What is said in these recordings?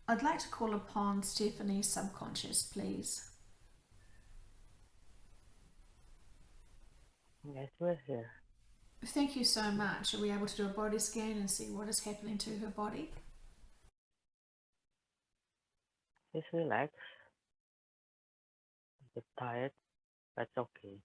I'd like to call upon Stephanie's subconscious, please. Yes, we're here. Thank you so much. Are we able to do a body scan and see what is happening to her body? Just relax. A bit tired. That's okay.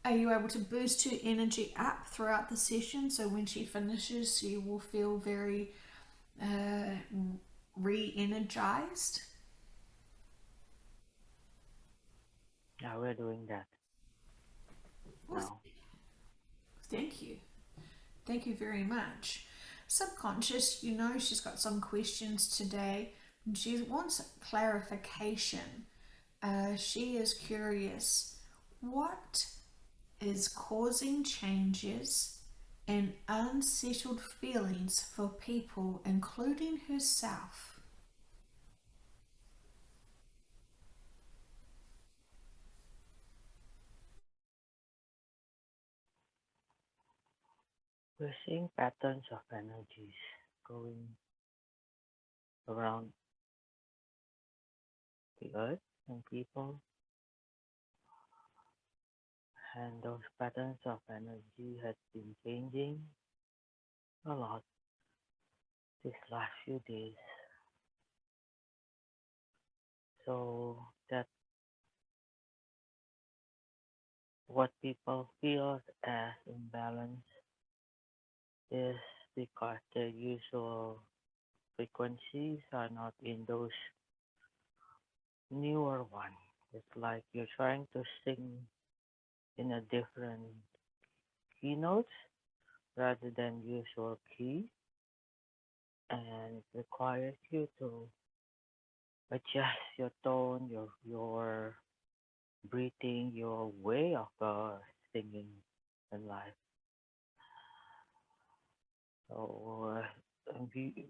Are you able to boost her energy up throughout the session so when she finishes, you will feel very uh, re energized? Yeah, we're doing that Well, now. thank you. Thank you very much. Subconscious, you know, she's got some questions today. She wants clarification. She is curious. What is causing changes and unsettled feelings for people, including herself? We're seeing patterns of energies going around the earth and people, and those patterns of energy has been changing a lot these last few days. So that what people feel as imbalance is because their usual frequencies are not in those newer ones. It's like you're trying to sing in a different key notes rather than usual key, and it requires you to adjust your tone, your breathing, your way of singing in life. So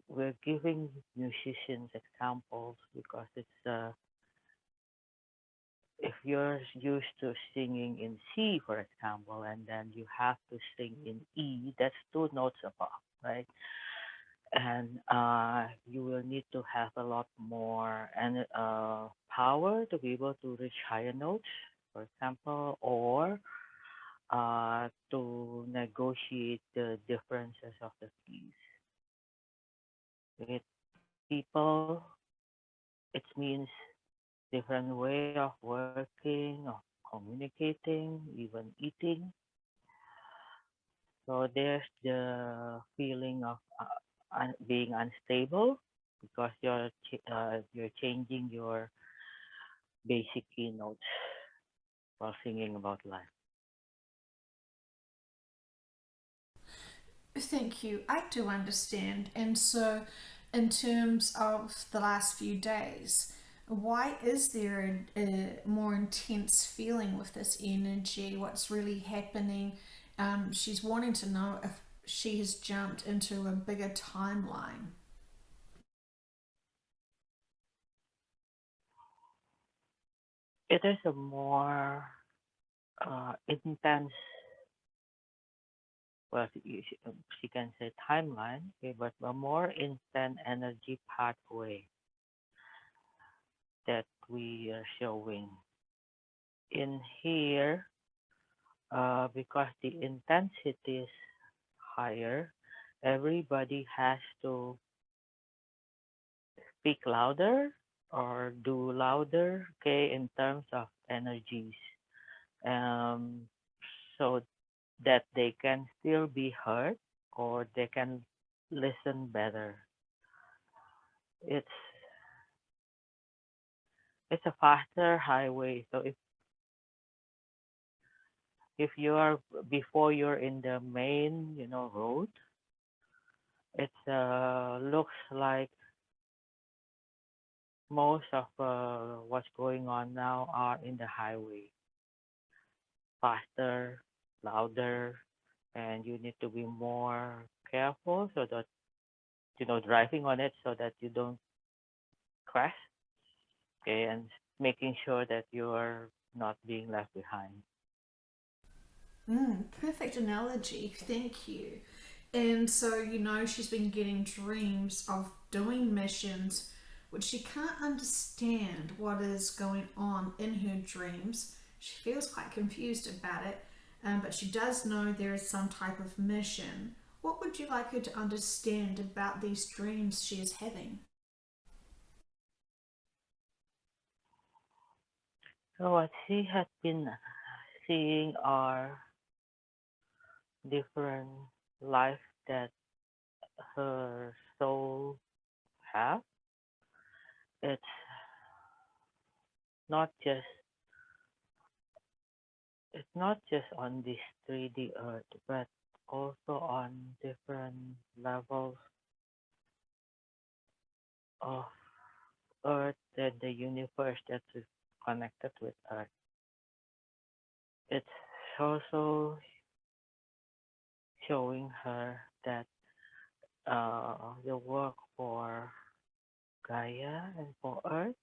we're giving musicians examples because it's if you're used to singing in C, for example, and then you have to sing in E, that's two notes above, right? And you will need to have a lot more and power to be able to reach higher notes, for example, or to negotiate the differences of the keys. With people, it means different way of working, of communicating, even eating. So there's the feeling of being unstable because you're changing your basic keynotes while singing about life. Thank you. I do understand. And so, in terms of the last few days, why is there a more intense feeling with this energy? What's really happening? She's wanting to know if she has jumped into a bigger timeline. It is a more intense, well, she can say timeline, okay, but a more intense energy pathway that we are showing in here because the intensity is higher. Everybody has to speak louder or do louder, okay, in terms of energies, um, so that they can still be heard or they can listen better. It's it's a faster highway. So if you are before you're in the main, road, it looks like most of what's going on now are in the highway, faster, louder, and you need to be more careful so that driving on it so that you don't crash, okay, and making sure that you are not being left behind. Perfect analogy. Thank you. And so, she's been getting dreams of doing missions, which she can't understand what is going on in her dreams. She feels quite confused about it, but she does know there is some type of mission. What would you like her to understand about these dreams she is having? So what she has been seeing are different life that her soul have. It's not just it's not just on this 3D earth, but also on different levels of earth and the universe that is connected with earth. It's also showing her that the work for Gaia and for earth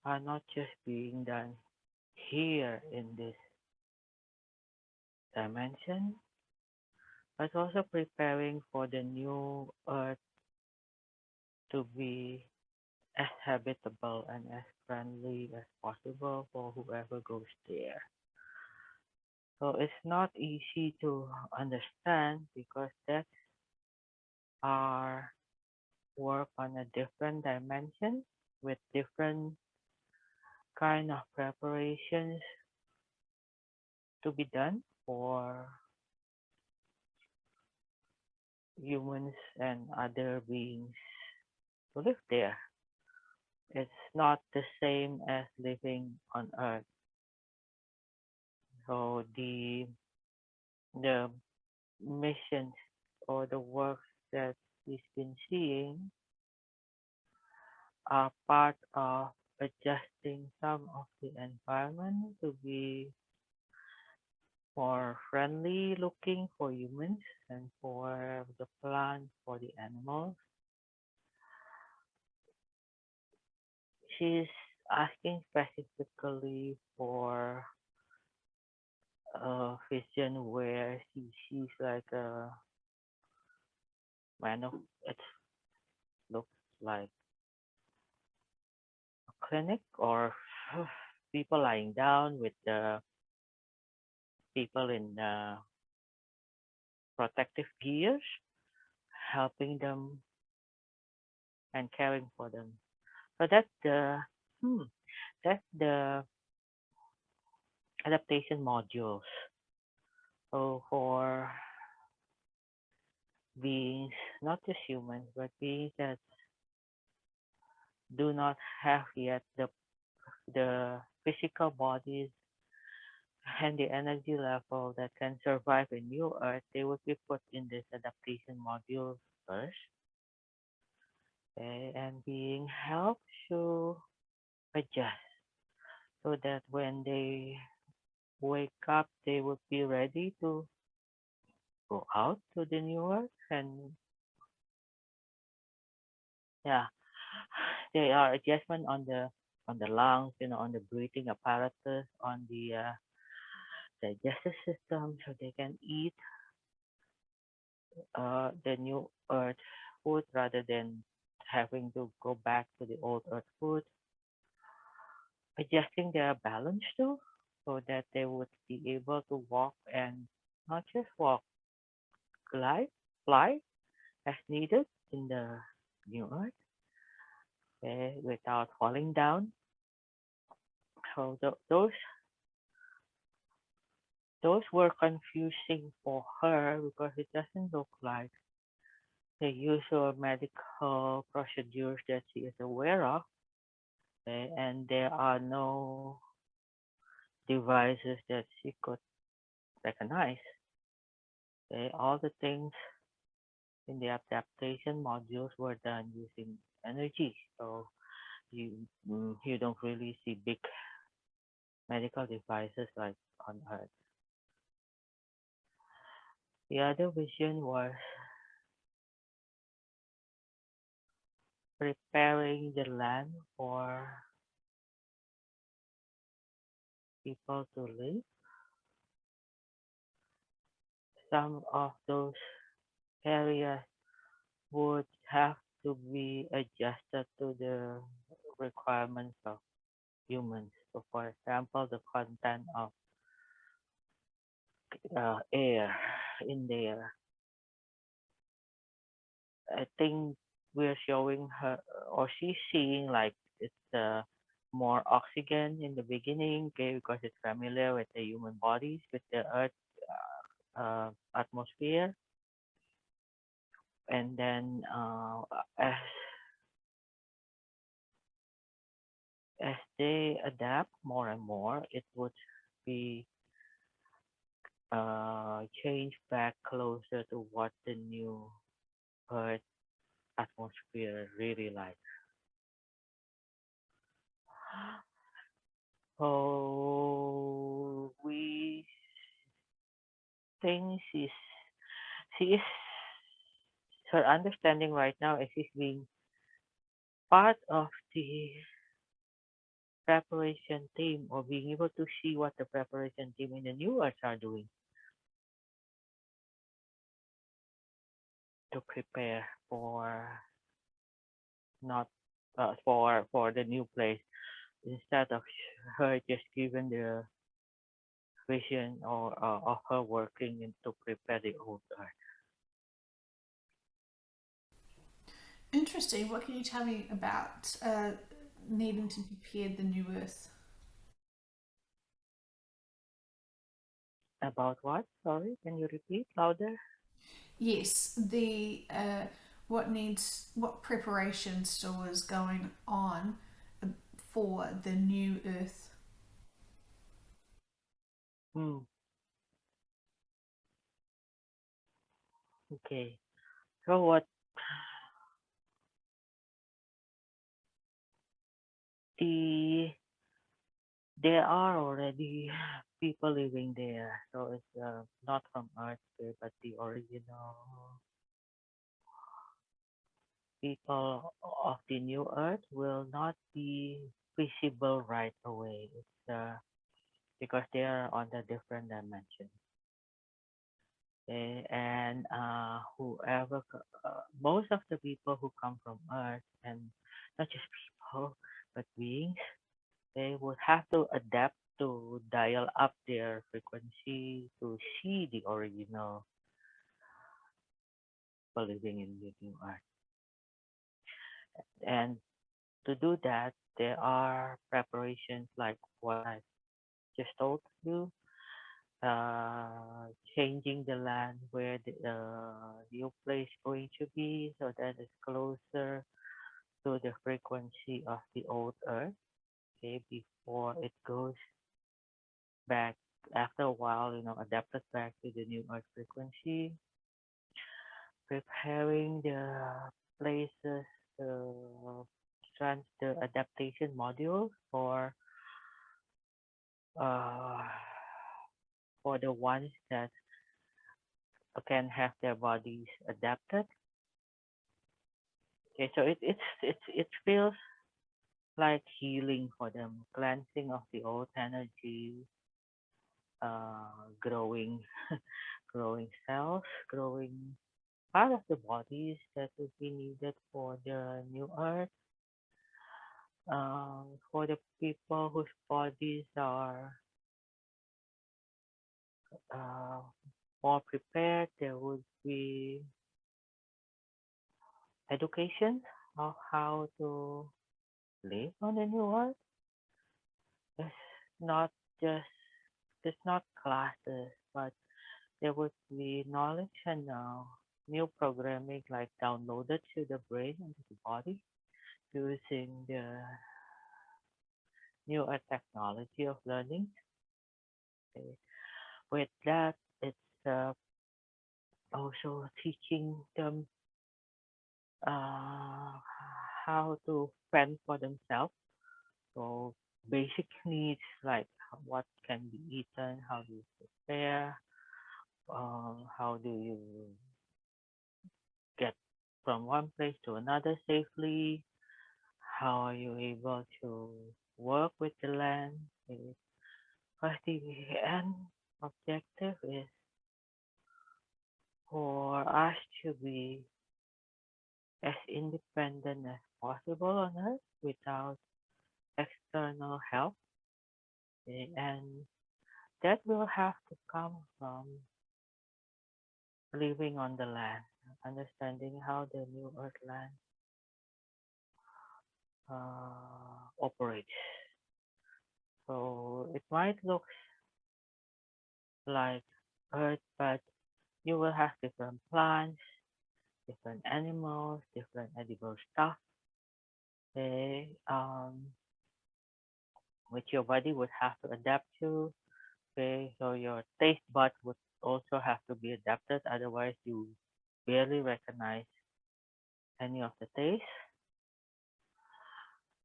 are not just being done here in this dimension, but also preparing for the new earth to be as habitable and as friendly as possible for whoever goes there. So it's not easy to understand because that's our work on a different dimension with different kind of preparations to be done for humans and other beings to live there. It's not the same as living on Earth. So the missions or the works that he's been seeing are part of adjusting some of the environment to be more friendly looking for humans and for the plants, for the animals. She's asking specifically for a vision where she sees like a man of it looks like a clinic or people lying down with the people in protective gears helping them and caring for them. So hmm, that's the adaptation modules. So for beings, not just humans, but beings that do not have yet the physical bodies and the energy level that can survive a new Earth, they would be put in this adaptation module first, okay, and being helped to adjust so that when they wake up, they would be ready to go out to the new Earth. And yeah, there are adjustment on the lungs, on the breathing apparatus, on the digestive system, so they can eat the new earth food rather than having to go back to the old earth food, adjusting their balance too, so that they would be able to walk and not just walk, glide, fly as needed in the new earth, okay, without falling down. So those were confusing for her because it doesn't look like the usual medical procedures that she is aware of, okay, and there are no devices that she could recognize. Okay, all the things in the adaptation modules were done using energy, so you don't really see big medical devices like on Earth. The other vision was preparing the land for people to live. Some of those areas would have to be adjusted to the requirements of humans. So, for example, the content of air in there. I think we're showing her, or she's seeing like it's more oxygen in the beginning, okay, because it's familiar with the human bodies, with the Earth atmosphere, and then as they adapt more and more, it would be changed back closer to what the new Earth atmosphere really like. So we think she is her understanding right now is she's being part of the preparation team or being able to see what the preparation team in the new earth are doing to prepare for not for the new place instead of her just given the vision or of her working in to prepare the old earth. Interesting. What can you tell me about needing to prepare the new earth? About what? Sorry, can you repeat louder? Yes, the what preparation still is going on for the new earth. Hmm. Okay. So what the there are already people living there, so it's not from Earth, but the original people of the new Earth will not be visible right away. It's because they are on a different dimension. Okay? And most of the people who come from Earth, and not just people, but beings, they would have to adapt to dial up their frequency to see the original people living in the new earth. And to do that, there are preparations like what I just told you, changing the land where the new place is going to be so that it's closer to the frequency of the old earth, okay, before it goes back after a while, adapted back to the new earth frequency, preparing the places, uh, the adaptation module uh, for the ones that can have their bodies adapted. Okay, so it feels like healing for them, cleansing of the old energy, growing growing cells, growing part of the bodies that would be needed for the new earth. For the people whose bodies are uh, more prepared, there would be education of how to live on the new earth. It's not just it's not classes, but there would be knowledge and new programming like downloaded to the brain and to the body using the newer technology of learning. Okay. With that, it's also teaching them uh, how to fend for themselves. So basic needs like what can be eaten, how do you prepare, how do you get from one place to another safely, how are you able to work with the land. But the end objective is for us to be as independent as possible on Earth without external help. And that will have to come from living on the land, understanding how the new Earth land operates. So it might look like Earth, but you will have different plants, different animals, different edible stuff, okay, which your body would have to adapt to. Okay, so your taste buds would also have to be adapted, otherwise you barely recognize any of the taste.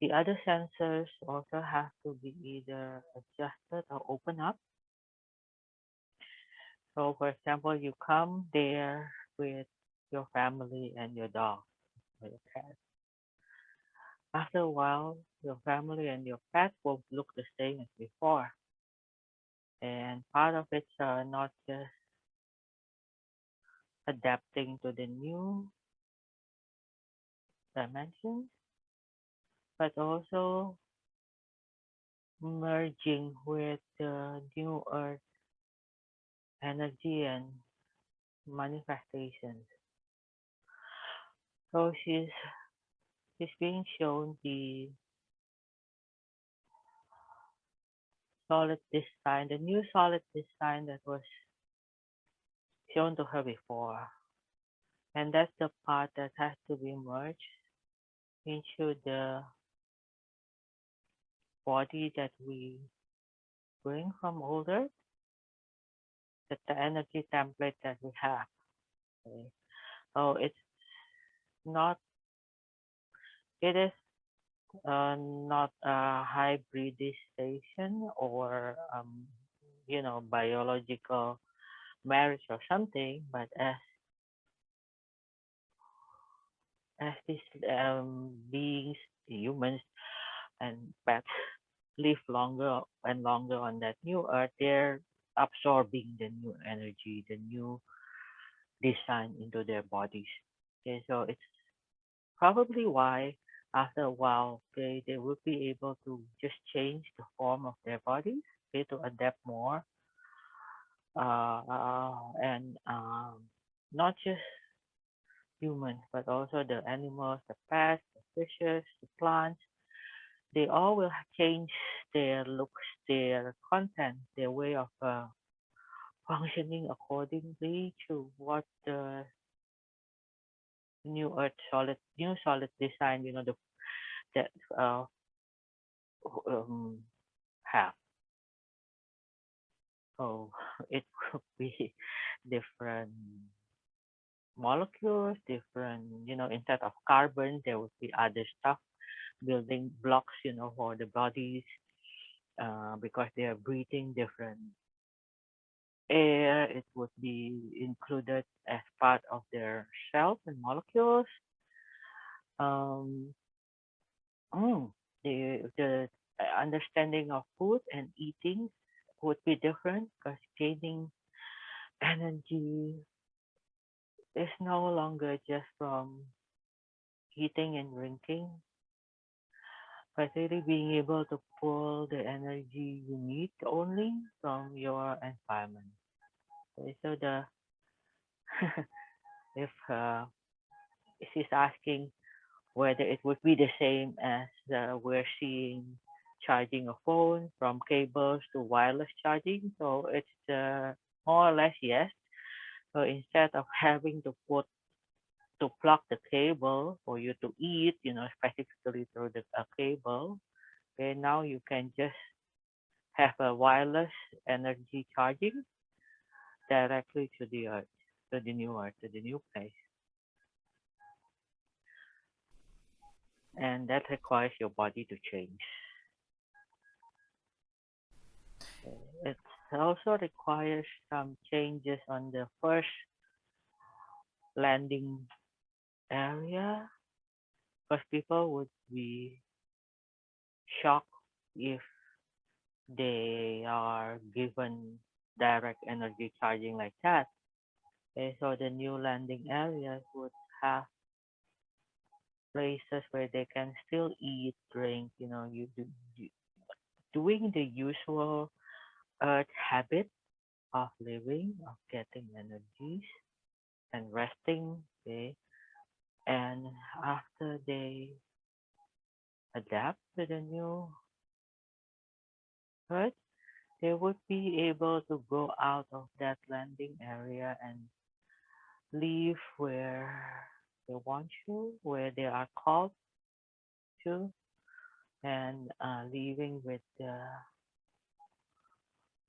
The other sensors also have to be either adjusted or open up. So, for example, you come there with your family and your dog or your cat. After a while, your family and your pet won't look the same as before. And part of it's not just adapting to the new dimensions, but also merging with the new earth energy and manifestations. So she's being shown the solid design, the new solid design that was shown to her before. And that's the part that has to be merged into the body that we bring from older, that the energy template that we have. Okay? So not, it is not a hybridization or, biological marriage or something, but as these beings, humans and pets, live longer and longer on that new earth, they're absorbing the new energy, the new design into their bodies. Okay, so it's probably why after a while, they will be able to just change the form of their bodies, okay, to adapt more, and not just humans, but also the animals, the pets, the fishes, the plants. They all will change their looks, their content, their way of functioning accordingly to what the new solid design, that um, have. So it could be different molecules, different, instead of carbon, there would be other stuff, building blocks, for the bodies, because they are breathing different air. It would be included as part of their cells and molecules. Um, mm, the understanding of food and eating would be different because gaining energy is no longer just from eating and drinking, but really being able to pull the energy you need only from your environment. Okay, so if she's asking whether it would be the same as we're seeing charging a phone from cables to wireless charging, so it's more or less yes. So instead of having to plug the cable for you to eat, specifically through the cable, okay, now you can just have a wireless energy charging directly to the earth, to the new place. And that requires your body to change. It also requires some changes on the first landing area because people would be shocked if they are given direct energy charging like that. Okay, so the new landing areas would have places where they can still eat, drink, doing the usual earth habit of living, of getting energies and resting, okay? And after they adapt to the new earth, they would be able to go out of that landing area and live where they want to, where they are called to, and living with the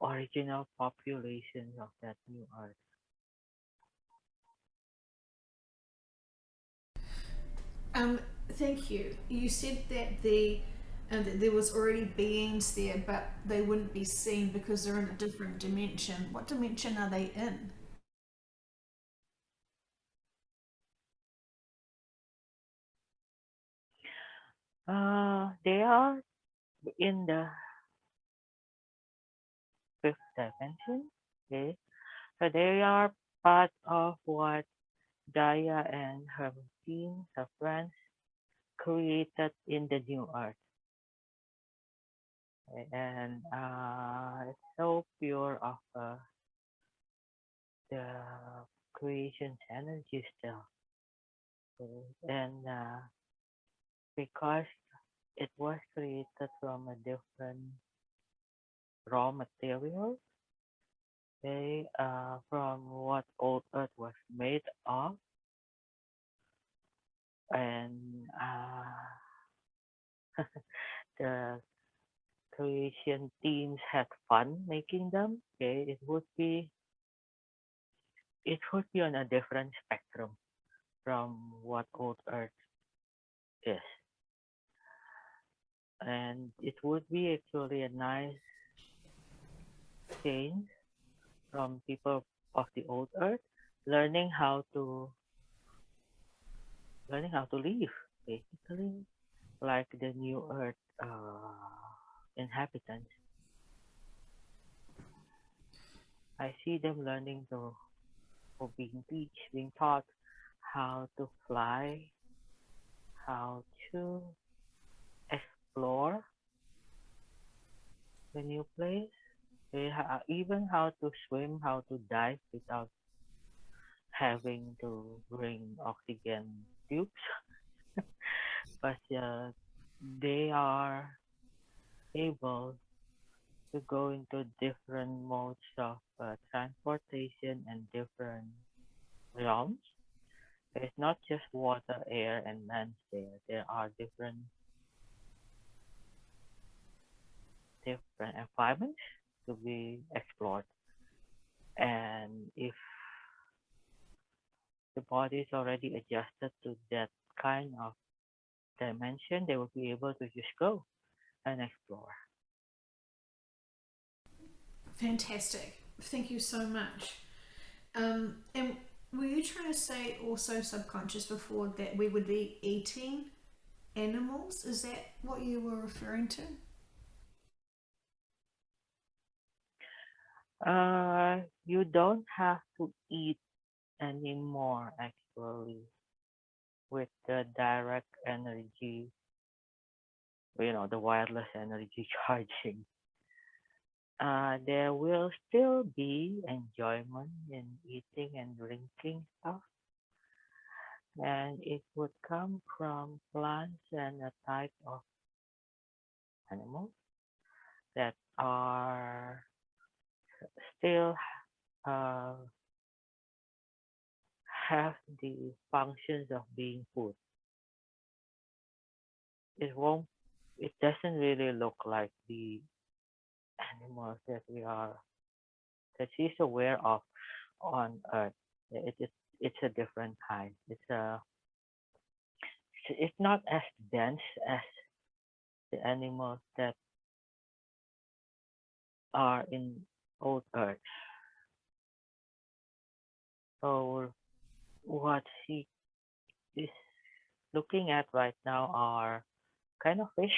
original populations of that new earth. Um, Thank you. You said that that there was already beings there, but they wouldn't be seen because they're in a different dimension. What dimension are they in? They are in the fifth dimension. Okay, so they are part of what Gaia and her team, her friends, created in the new earth. Okay, and it's so pure of the creation's energy still. Okay, and because it was created from a different raw material, okay, from what old earth was made of, and the creation teams had fun making them, okay, it would be on a different spectrum from what old earth is, and it would be actually a nice change from people of the old earth learning how to live, basically like the new earth inhabitants. I see them learning to or being taught how to fly, how to explore the new place, even how to swim, how to dive without having to bring oxygen tubes. But they are able to go into different modes of transportation and different realms. It's not just water, air, and land there. There are different environments to be explored. And if the body is already adjusted to that kind of dimension, they will be able to just go and explore. Fantastic. Thank you so much. And were you trying to say also subconscious before that we would be eating animals? Is that what you were referring to? You don't have to eat anymore actually with the direct energy, the wireless energy charging. There will still be enjoyment in eating and drinking stuff, and it would come from plants and a type of animals that are still uh, have the functions of being food. It won't. It doesn't really look like the animals that she's aware of on Earth. It's a different kind. It's not as dense as the animals that are in old Earth. So what she is looking at right now are kind of fish,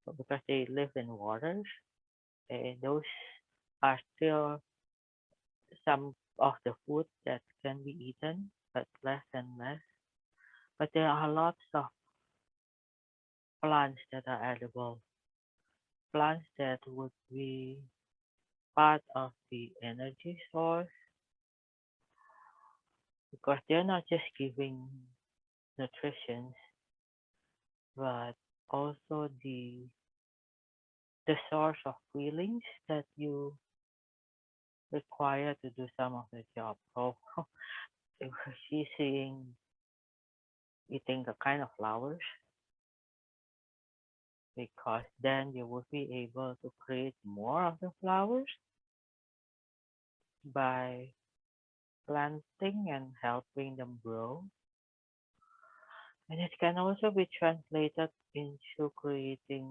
but because they live in waters. Those are still some of the food that can be eaten, but less and less. But there are lots of plants that are edible, plants that would be part of the energy source because they're not just giving nutrition, but also the source of feelings that you require to do some of the job. So if she's seeing eating the kind of flowers, because then you will be able to create more of the flowers by planting and helping them grow. And it can also be translated into creating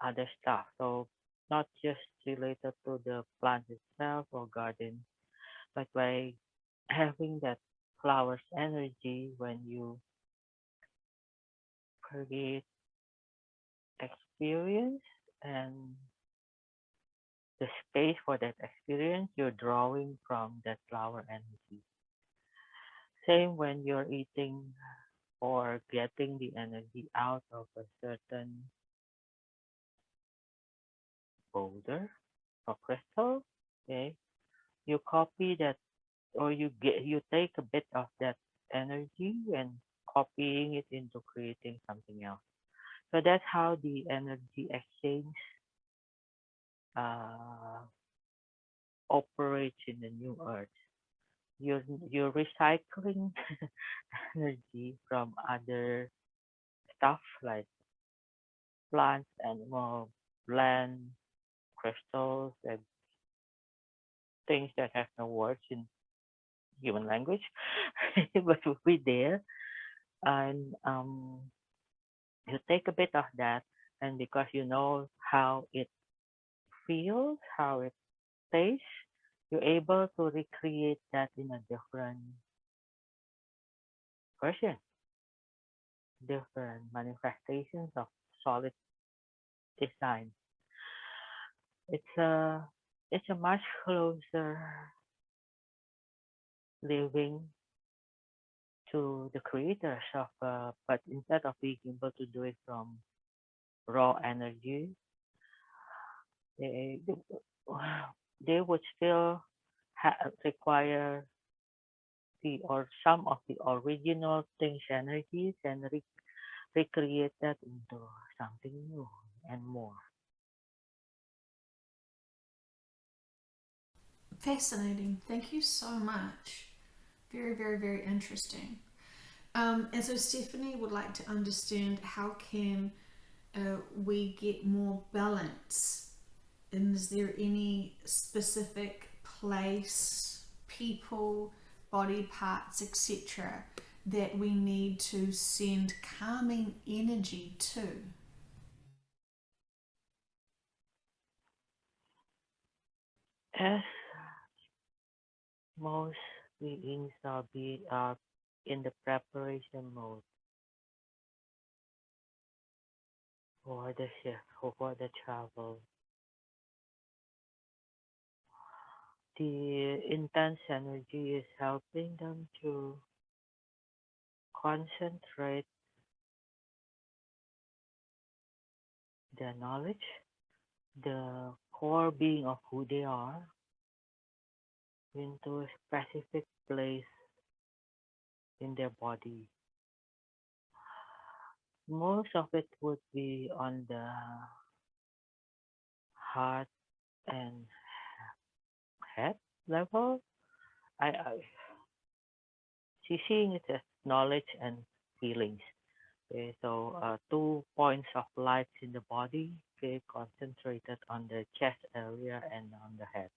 other stuff. So not just related to the plant itself or garden, but by having that flower's energy when you create experience and the space for that experience, you're drawing from that flower energy. Same when you're eating or getting the energy out of a certain boulder or crystal. Okay, you copy that or you take a bit of that energy and copying it into creating something else. So that's how the energy exchange uh, operates in the new earth. You're you're recycling energy from other stuff like plants, animal, land, crystals, and things that have no words in human language, but will be there. And you take a bit of that, and because you know how it feels, how it tastes, you're able to recreate that in a different version, different manifestations of solid design. It's a it's a much closer living to the creators of but instead of being able to do it from raw energy, they they would still require the or some of the original things energies and recreate that into something new and more. Fascinating. Thank you so much. Very, very, very interesting. And so Stephanie would like to understand how can we get more balance, and is there any specific place, people, body parts, etc., that we need to send calming energy to? As most beings are in the preparation mode for the shift or for the travel, the intense energy is helping them to concentrate their knowledge, the core being of who they are, into a specific place in their body. Most of it would be on the heart and head level. I she's seeing it as knowledge and feelings. Okay, so 2 points of light in the body, okay, concentrated on the chest area and on the head.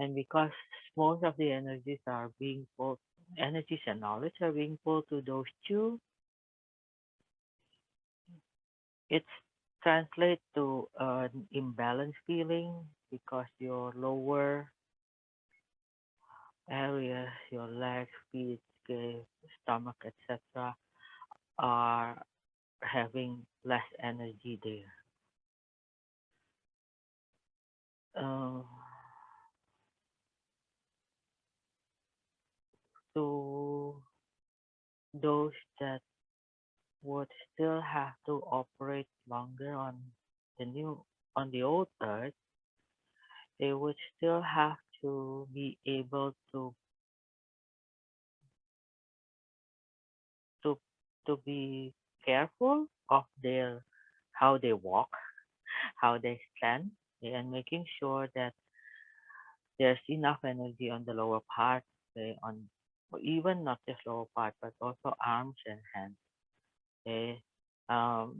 And because most of the energies are being pulled, energies and knowledge are being pulled to those two, it translates to an imbalanced feeling because your lower areas, your legs, feet, okay, stomach, etc., are having less energy there. Uh, those that would still have to operate longer the new on the old earth, they would still have to be able to to be careful of their how they walk, how they stand, and making sure that there's enough energy on the lower part, on or even not just lower part, but also arms and hands. Okay, um,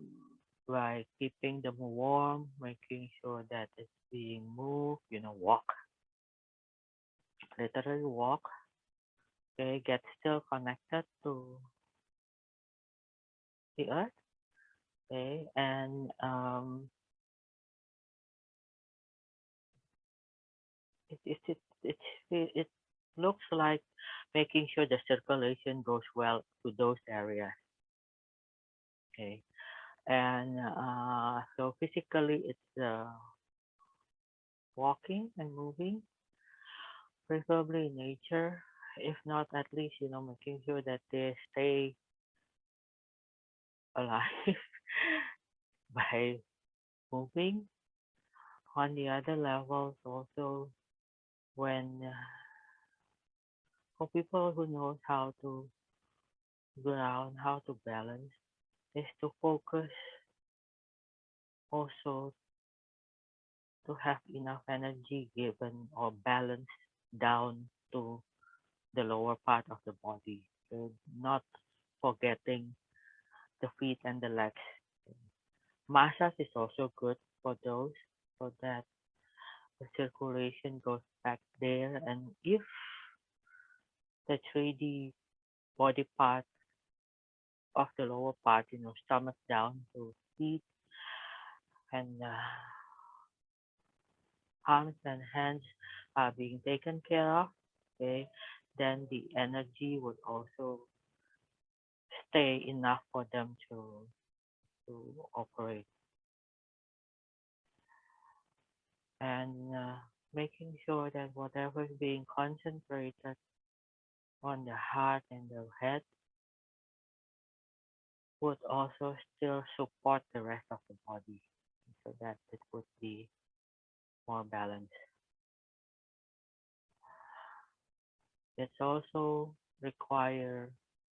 by keeping them warm, making sure that it's being moved, walk, literally walk. Okay, get still connected to the earth. Okay, and it looks like making sure the circulation goes well to those areas. Okay, and so physically it's walking and moving, preferably in nature. If not, at least making sure that they stay alive by moving. On the other levels, also when for people who knows how to ground, how to balance, is to focus also to have enough energy given or balanced down to the lower part of the body. So not forgetting the feet and the legs. Massage is also good for those so that the circulation goes back there. And if the 3D body part of the lower part, stomach down to feet and arms and hands are being taken care of, okay, then the energy would also stay enough for them to operate. And making sure that whatever is being concentrated on the heart and the head would also still support the rest of the body so that it would be more balanced. It's also require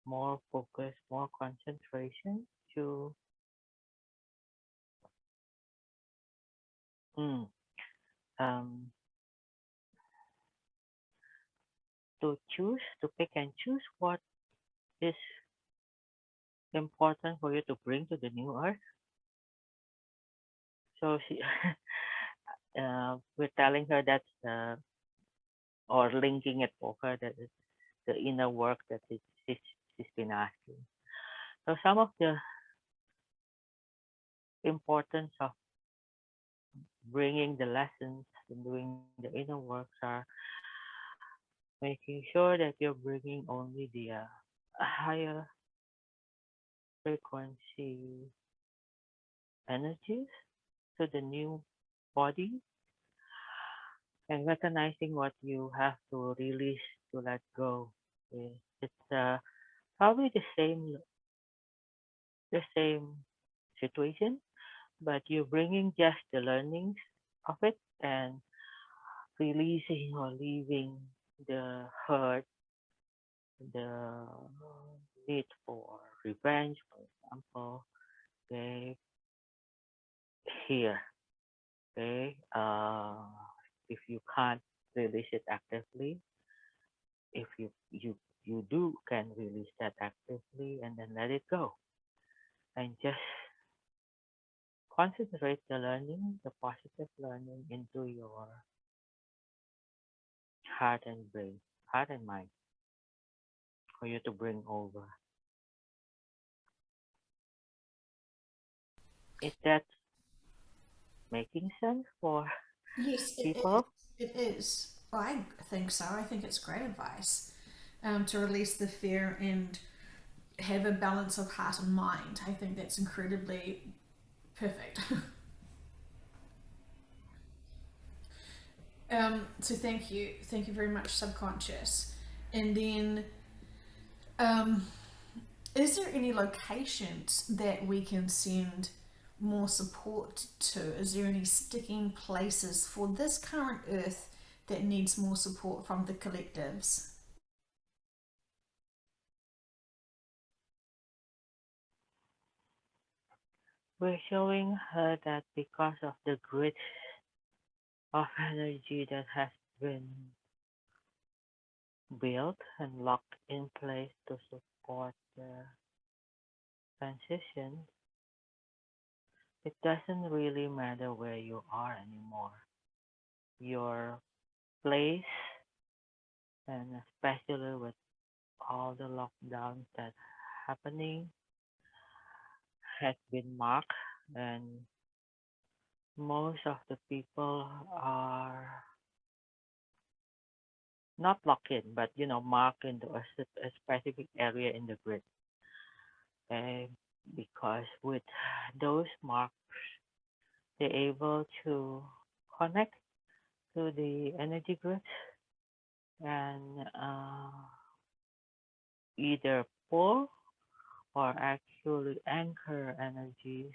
more focus, more concentration mm, um, to choose, to pick and choose what is important for you to bring to the new earth. So we're telling her that, or linking it for her that it's the inner work that she's been asking. So some of the importance of bringing the lessons and doing the inner works are making sure that you're bringing only the higher frequency energies to the new body and recognizing what you have to release to let go. Okay? It's probably the same situation, but you're bringing just the learnings of it and releasing or leaving the hurt, the need for revenge, for example. Okay, here. Okay, if you can't release it actively, if you do can release that actively and then let it go and just concentrate the learning, the positive learning into your heart and brain, heart and mind for you to bring over. Is that making sense for Yes, it is. people? It is. I think so. I think it's great advice to release the fear and have a balance of heart and mind. I think that's incredibly perfect. So thank you very much, subconscious. And then Is there any locations that we can send more support to? Is there any sticking places for this current Earth that needs more support from the collectives? We're showing her that because of the grid of energy that has been built and locked in place to support the transition, it doesn't really matter where you are anymore. Your place, and especially with all the lockdowns that happening, has been marked, and most of the people are not locked in, but marked into a specific area in the grid. And because with those marks, they're able to connect to the energy grid and either pull or actually anchor energies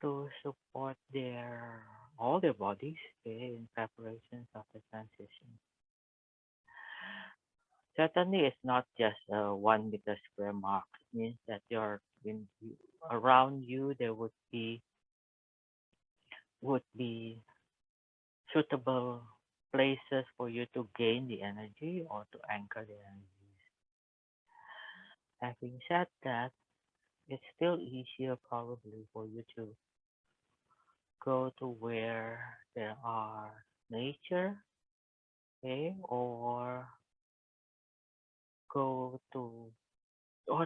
to support their all their bodies, okay, in preparations of the transition. Certainly, it's not just a 1 meter square mark. It means that around you there would be suitable places for you to gain the energy or to anchor the energy. Having said that, it's still easier probably for you to go to where there are nature, okay, go to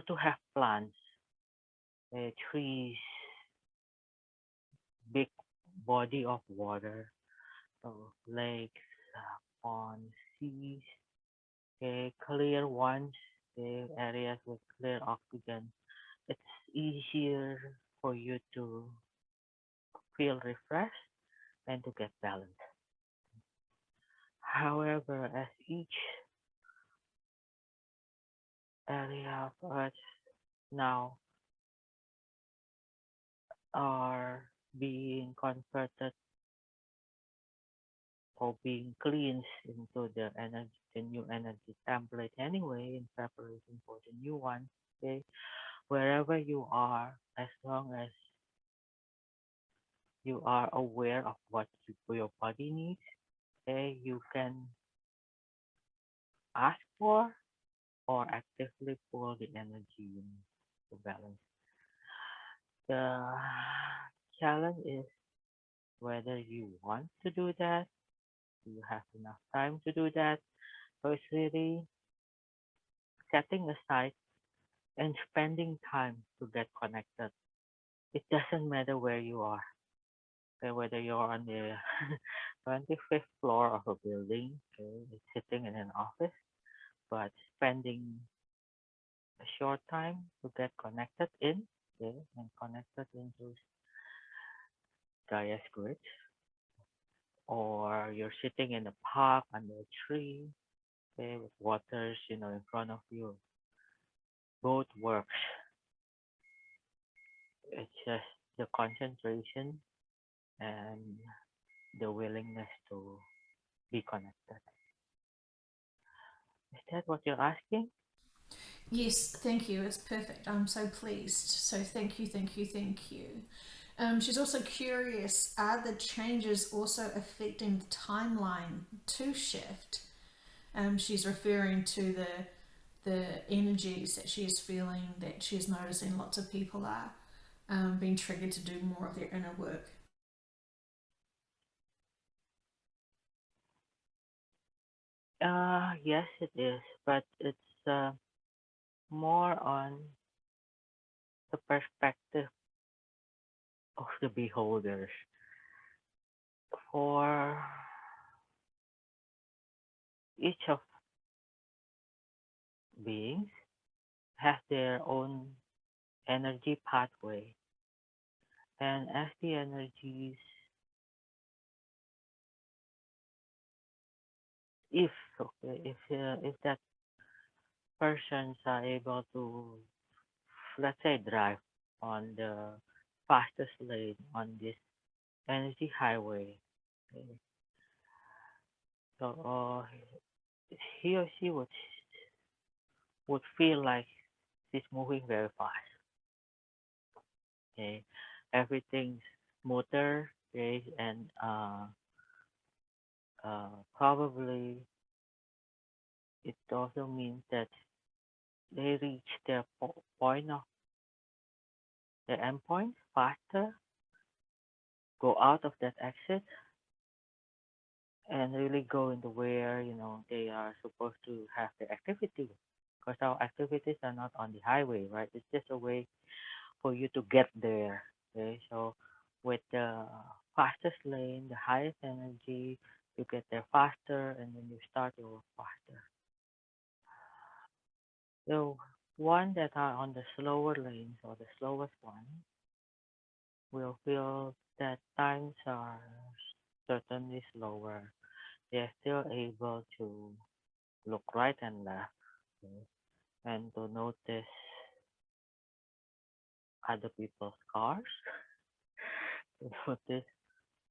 to have plants, trees, big body of water, so lakes, ponds, seas, clear ones, areas with clear oxygen. It's easier for you to feel refreshed and to get balanced. However, as each area of Earth now are being converted or being cleansed into the new energy template anyway, in preparation for the new one. Okay, wherever you are, as long as you are aware of what your body needs, okay, you can ask for or actively pull the energy in to balance. The challenge is whether you want to do that, you have enough time to do that. So it's really setting aside and spending time to get connected. It doesn't matter where you are, okay, whether you're on the 25th floor of a building, okay, sitting in an office, but spending a short time to get connected in, okay, and connected into Gaia's grid, or you're sitting in a park under a tree, okay, with waters, in front of you. Both works. It's just the concentration and the willingness to be connected. Is that what you're asking? Yes, thank you. It's perfect. I'm so pleased. So thank you, thank you, thank you. She's also curious, are the changes also affecting the timeline to shift? She's referring to the energies that she is feeling, that she's noticing lots of people are being triggered to do more of their inner work. Yes, it is, but it's more on the perspective of the beholders. For each of beings has their own energy pathway, and as the energies, if okay, if that persons are able to, let's say, drive on the fastest lane on this energy highway. Okay. So he or she would feel like she's moving very fast. Okay, everything's smoother. Okay, and probably it also means that they reach their point of the endpoint faster, go out of that exit, and really go into where they are supposed to have the activity. Because our activities are not on the highway, right? It's just a way for you to get there. Okay, so with the fastest lane, the highest energy, you get there faster, and then you start your work faster. So one that are on the slower lanes or the slowest one will feel that times are certainly slower. They're still able to look right and left, okay, and to notice other people's cars, to notice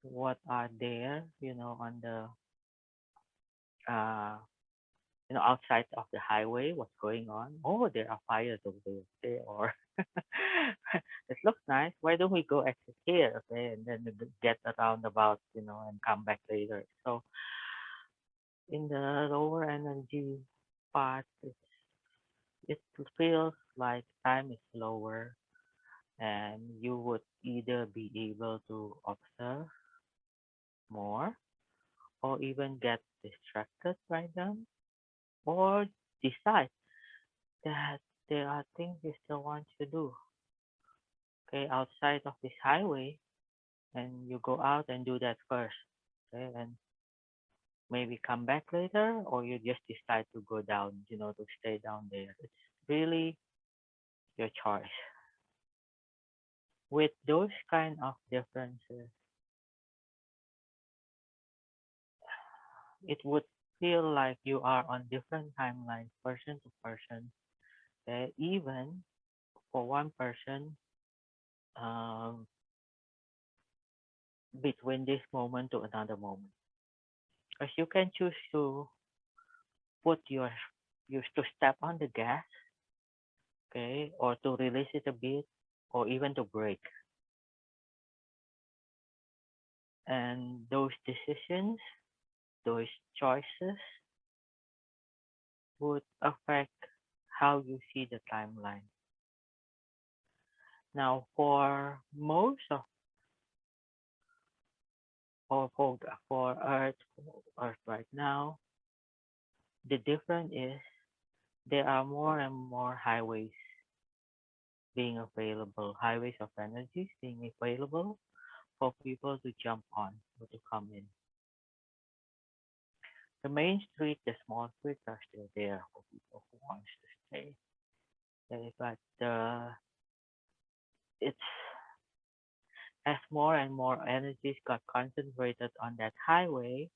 what are there, on the uh, outside of the highway, what's going on. Oh, there are fires over there, okay, or it looks nice. Why don't we go exit here, okay, and then we get a roundabout, and come back later. So in the lower energy part, it feels like time is slower, and you would either be able to observe more or even get distracted by them or decide that there are things you still want to do, okay, outside of this highway, and you go out and do that first, okay, and maybe come back later, or you just decide to go down, to stay down there. It's really your choice. With those kind of differences, it would feel like you are on different timelines, person to person. Okay? Even for one person, um, between this moment to another moment, because you can choose to put your to step on the gas, okay, or to release it a bit, or even to brake. And those decisions, those choices, would affect how you see the timeline. Now, for most of or for Earth right now, the difference is there are more and more highways being available, highways of energies being available for people to jump on or to come in. The main street, the small streets are still there for people who want to stay. Okay, but it's as more and more energies got concentrated on that highway,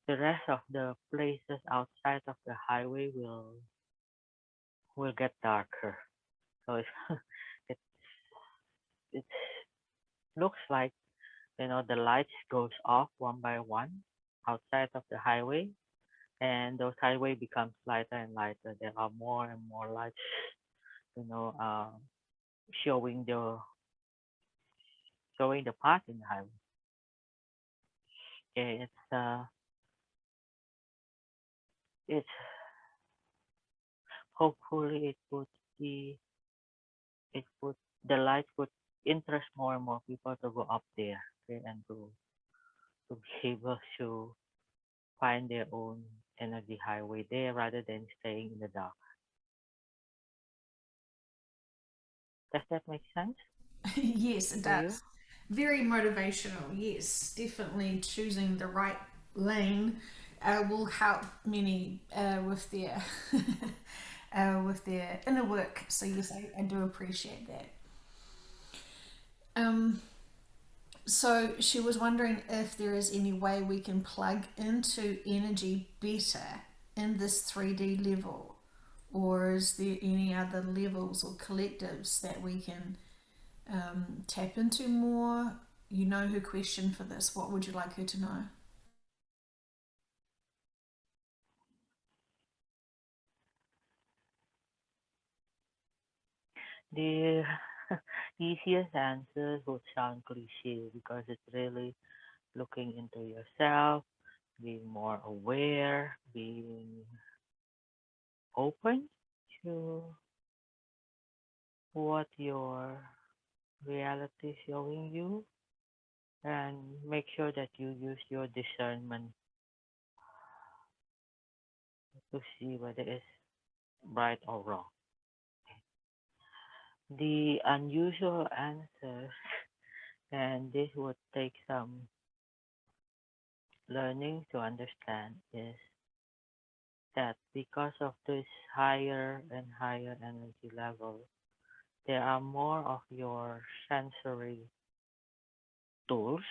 the rest of the places outside of the highway will get darker. So it it looks like the lights goes off one by one outside of the highway, and those highway becomes lighter and lighter. There are more and more lights, you know, uh, showing the path in the highway. Okay, it's hopefully be it would the light would interest more and more people to go up there, okay, and to be able to find their own energy highway there rather than staying in the dark. Does that make sense Yes, it to you? does. Very motivational. Yes, definitely choosing the right lane will help many with their inner work. So yes, I do appreciate that. Um, so she was wondering if there is any way we can plug into energy better in this 3D level, or is there any other levels or collectives that we can tap into more? You know her question for this. What would you like her to know? The easiest answer would sound cliche because it's really looking into yourself, being more aware, being open to what your reality is showing you, and make sure that you use your discernment to see whether it's right or wrong. The unusual answers, and this would take some learning to understand, is that because of this higher and higher energy level, there are more of your sensory tools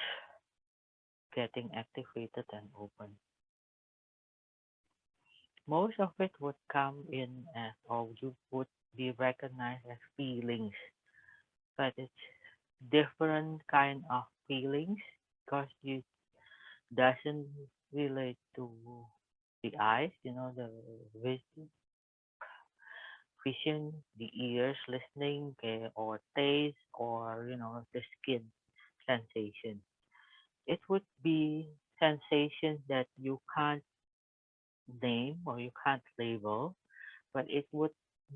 getting activated and open. Most of it would come in as, or you would be recognized as feelings, but it's different kind of feelings because it doesn't relate to the eyes, the vision, the ears listening, okay, or taste, or the skin sensation. It would be sensations that you can't name or you can't label, but it would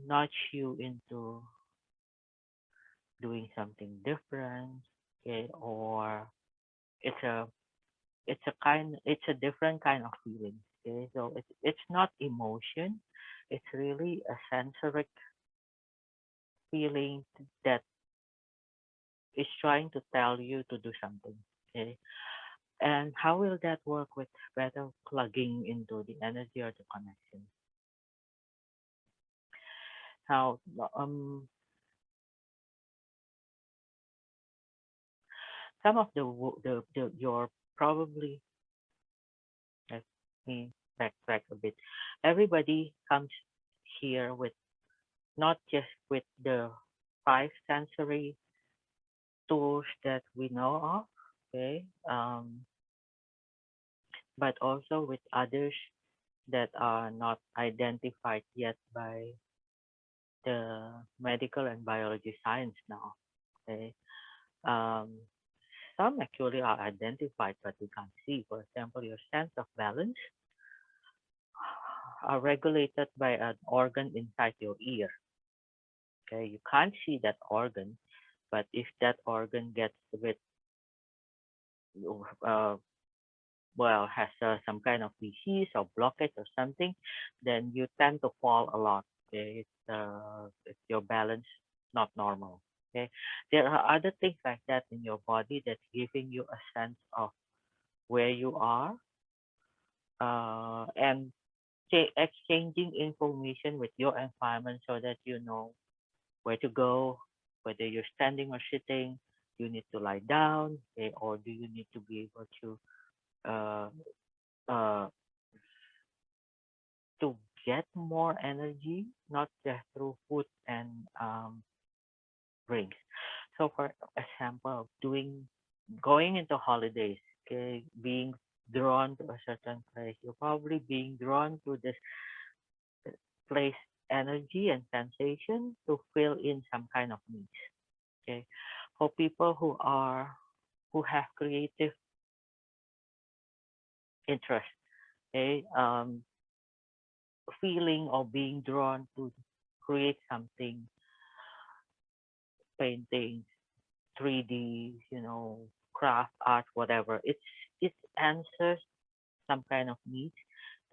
nudge you into doing something different, okay, or it's a it's a different kind of feeling. Okay, so it's not emotion, it's really a sensoric feeling that is trying to tell you to do something. Okay, and how will that work with better plugging into the energy or the connection? How some of the you're probably, let me backtrack a bit. Everybody comes here with not just with the five sensory tools that we know of, okay, but also with others that are not identified yet by the medical and biology science now. Okay, um, some actually are identified, but we can't see. For example, your sense of balance are regulated by an organ inside your ear. Okay, you can't see that organ, but if that organ gets a bit, uh, well, has some kind of disease or blockage or something, then you tend to fall a lot. Okay, it's your balance not normal. Okay, there are other things like that in your body that's giving you a sense of where you are, and exchanging information with your environment so that you know where to go, whether you're standing or sitting, you need to lie down, okay, or do you need to be able uh, uh, to get more energy, not just through food and drinks. So, for example, going into holidays, okay, being drawn to a certain place, you're probably being drawn to this place energy and sensation to fill in some kind of needs. Okay, for people who have creative interest, okay, feeling or being drawn to create something, painting, 3D, craft art, whatever. It answers some kind of needs,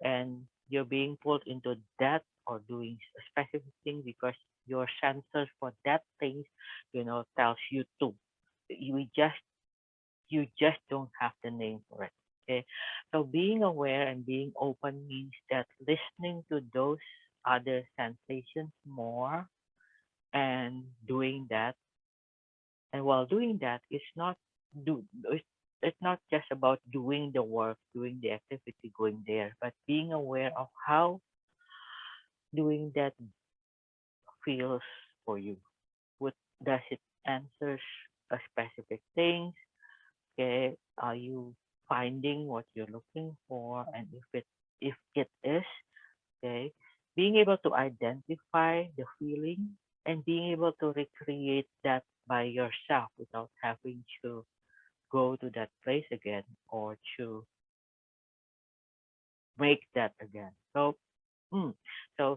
and you're being pulled into that or doing a specific thing because your sensors for that thing, tells you to. You just you just don't have the name for it. Okay, so being aware and being open means that listening to those other sensations more and doing that, and while doing that, do it's not just about doing the work, doing the activity, going there, but being aware of how doing that feels for you? What does it answers a specific things? Okay, are you finding what you're looking for? And if it is, okay, being able to identify the feeling and being able to recreate that by yourself without having to go to that place again or to make that again. Mm, so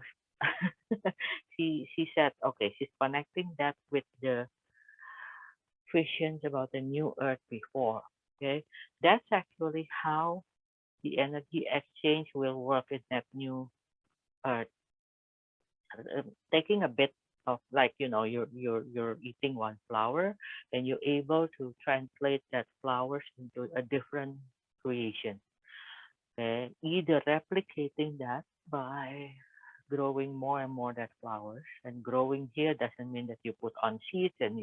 she said, okay, she's connecting that with the visions about the new earth before. Okay, that's actually how the energy exchange will work in that new earth. Taking a bit of, like, you're eating one flower and you're able to translate that flowers into a different creation. Okay, either replicating that by growing more and more that flowers, and growing here doesn't mean that you put on seeds and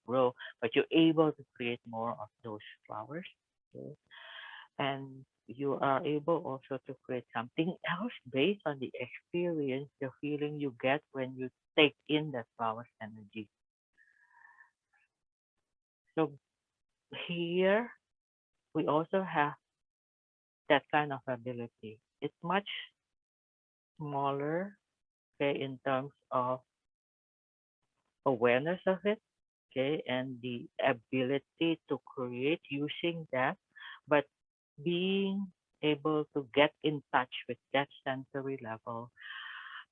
grow, but you're able to create more of those flowers. Okay, and you are able also to create something else based on the experience, the feeling you get when you take in that flower's energy. So here we also have that kind of ability. It's much smaller, okay, in terms of awareness of it, okay, and the ability to create using that, but being able to get in touch with that sensory level,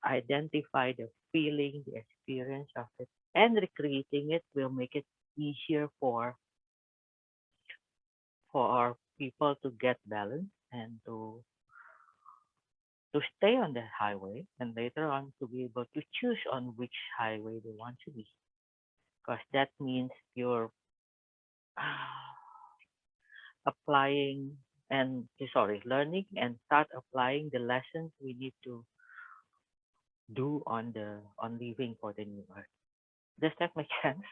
identify the feeling, the experience of it, and recreating it will make it easier for our people to get balance and to stay on that highway, and later on to be able to choose on which highway they want to be, because that means you're applying and sorry, learning and start applying the lessons we need to do on leaving for the new earth. Does that make sense?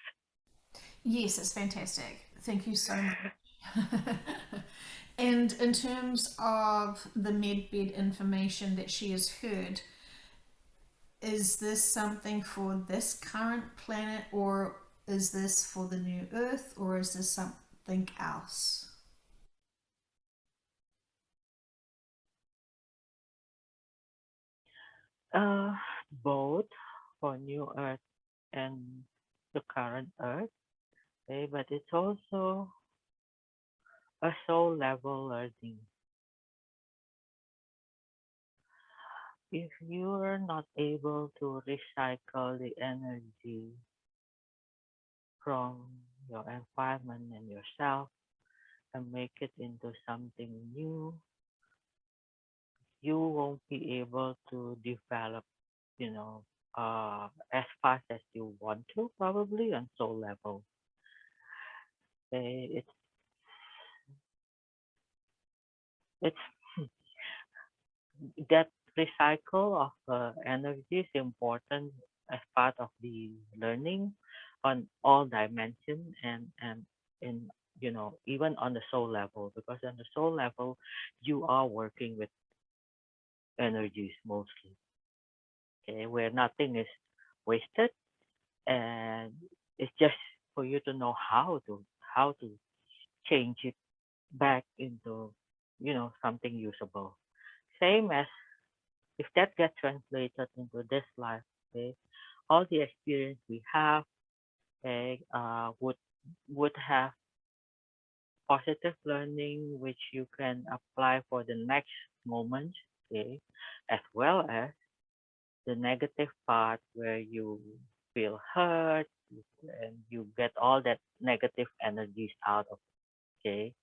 Yes, it's fantastic. Thank you so much. And in terms of the medbed information that she has heard, is this something for this current planet, or is this for the new earth, or is this something else? Uh, Both for new earth and the current earth, okay, but it's also a soul level learning. If you're not able to recycle the energy from your environment and yourself and make it into something new, you won't be able to develop, as fast as you want to, probably on soul level. It's it's that recycle of energy is important as part of the learning on all dimensions, and in, even on the soul level, because on the soul level you are working with energies mostly, okay, where nothing is wasted, and it's just for you to know how to change it back into, something usable. Same as if that gets translated into this life, okay, all the experience we have, okay, would have positive learning which you can apply for the next moment, okay, as well as the negative part where you feel hurt and you get all that negative energies out of it, okay.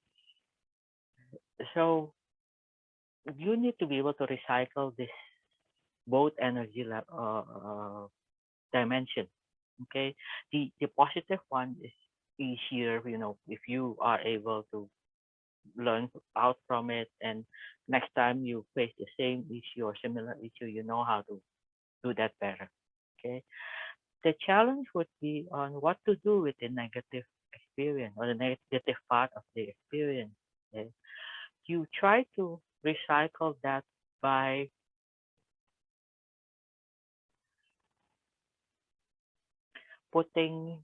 So you need to be able to recycle this both dimension. Okay, the positive one is easier. If you are able to learn out from it, and next time you face the same issue or similar issue, you know how to do that better. Okay, the challenge would be on what to do with the negative experience or the negative part of the experience. Okay, you try to recycle that by putting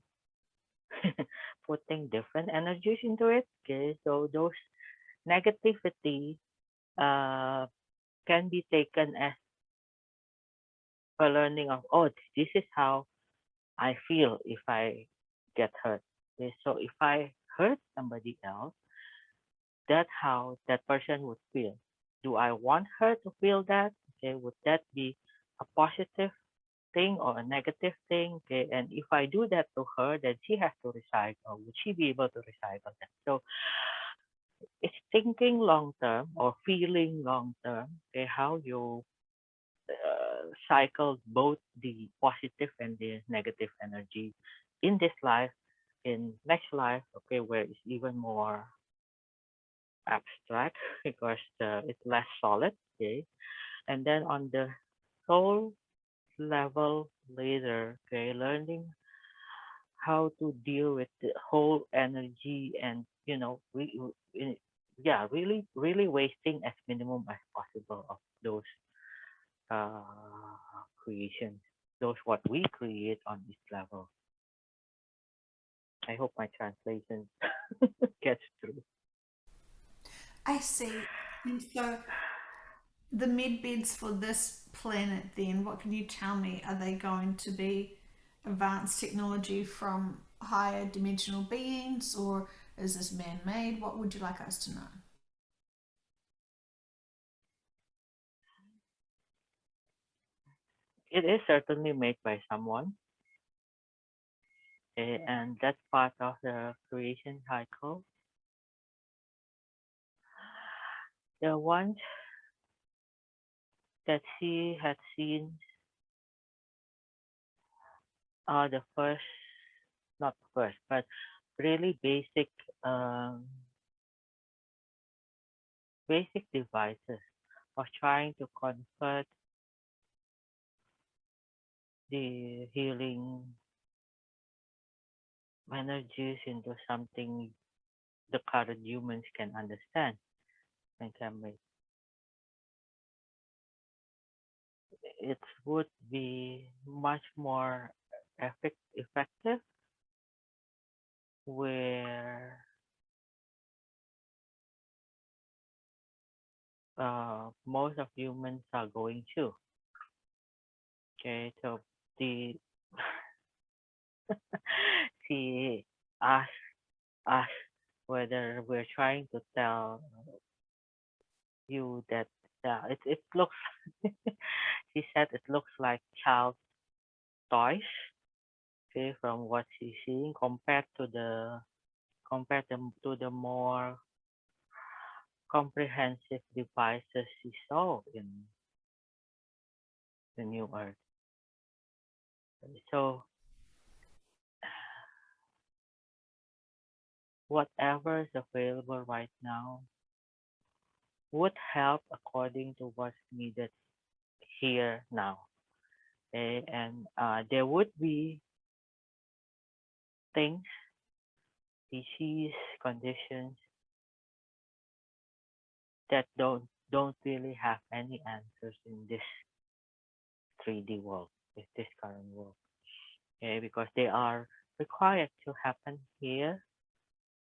putting different energies into it. Okay, so those negativity uh, can be taken as a learning of, oh, this is how I feel if I get hurt. Okay, so if I hurt somebody else, that's how that person would feel. Do I want her to feel that? Okay, would that be a positive thing or a negative thing? Okay, and if I do that to her, then she has to recycle. Would she be able to recycle that? So it's thinking long term or feeling long term. Okay, how you cycle both the positive and the negative energy in this life, in next life. Okay, where it's even more abstract because it's less solid. Okay, and then on the soul level later, okay, learning how to deal with the whole energy and yeah, really wasting as minimum as possible of those creations, those what we create on this level. I hope my translation gets through. I see. And so the med beds for this planet, then, what can you tell me? Are they going to be advanced technology from higher dimensional beings, or is this man made? What would you like us to know? It is certainly made by someone, and that's part of the creation cycle. The ones that she had seen are the first, not first, but really um, basic devices of trying to convert the healing energies into something the current humans can understand and can make. It would be much more effective where most of humans are going to. Okay, so the she asked us whether we're trying to tell you that it looks she said it looks like child toys, okay, from what she's seeing compared to the more comprehensive devices she saw in the new earth. So whatever is available right now would help according to what's needed here now. Okay? And there would be things, species, conditions that don't really have any answers in this 3D world, this current world. Okay, because they are required to happen here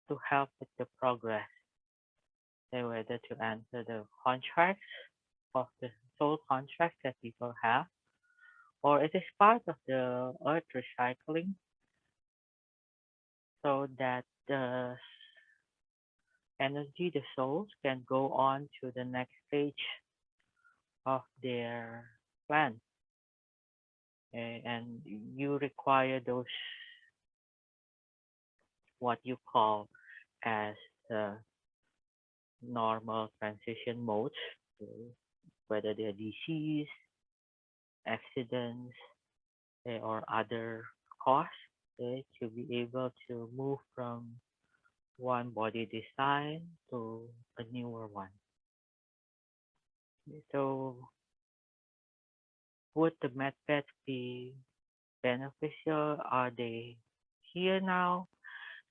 to help with the progress. Okay, whether to answer the contracts of the soul contracts that people have, or it is part of the earth recycling so that the energy, the souls, can go on to the next stage of their plan. Okay, and you require those what you call as the normal transition modes, okay, whether they're disease, accidents, or other cause, okay, to be able to move from one body design to a newer one. So would the methods be beneficial? Are they here now?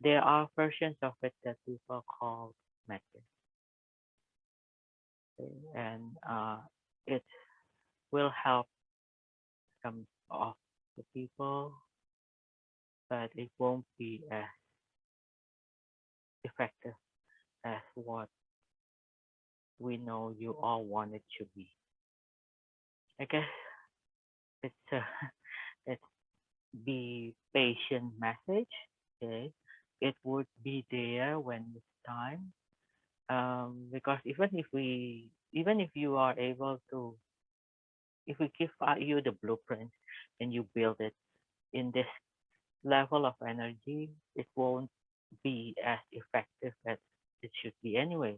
There are versions of it that people call methods, okay, and it will help some of the people but it won't be as effective as what we know you all want it to be. I guess it's a it's be patient message. Okay, it would be there when it's time. Because even if you are able to, if we give you the blueprint and you build it in this level of energy, it won't be as effective as it should be anyway.